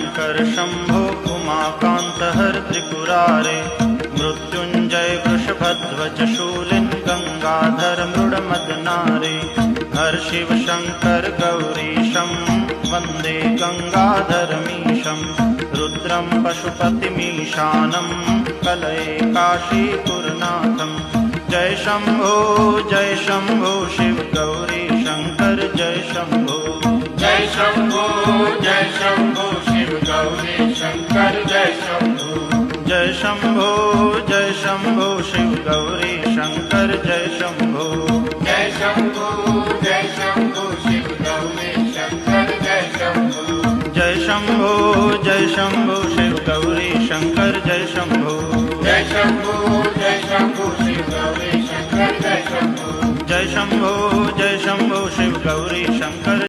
शंकर शंभो उमाकांत हर त्रिपुरारे मृत्युंजय वृषभध्वज शूलिन गंगाधर मृडमदनारे हर शिव शंकर गौरीशं वंदे गंगाधरमीशं रुद्रं पशुपतिमीशानं कलये काशीपुरनाथं जय शंभो शिव गौरी शंकर जय शंभो शिव गौरी शंकर जय शंभो जय शंभो शिव गौरी शंकर जय शंभो शिव गौरी शंकर जय शंभो जय शंभो शिव गौरी शंकर जय शंभो शिव गौरी शंकर जय शंभो जय शंभो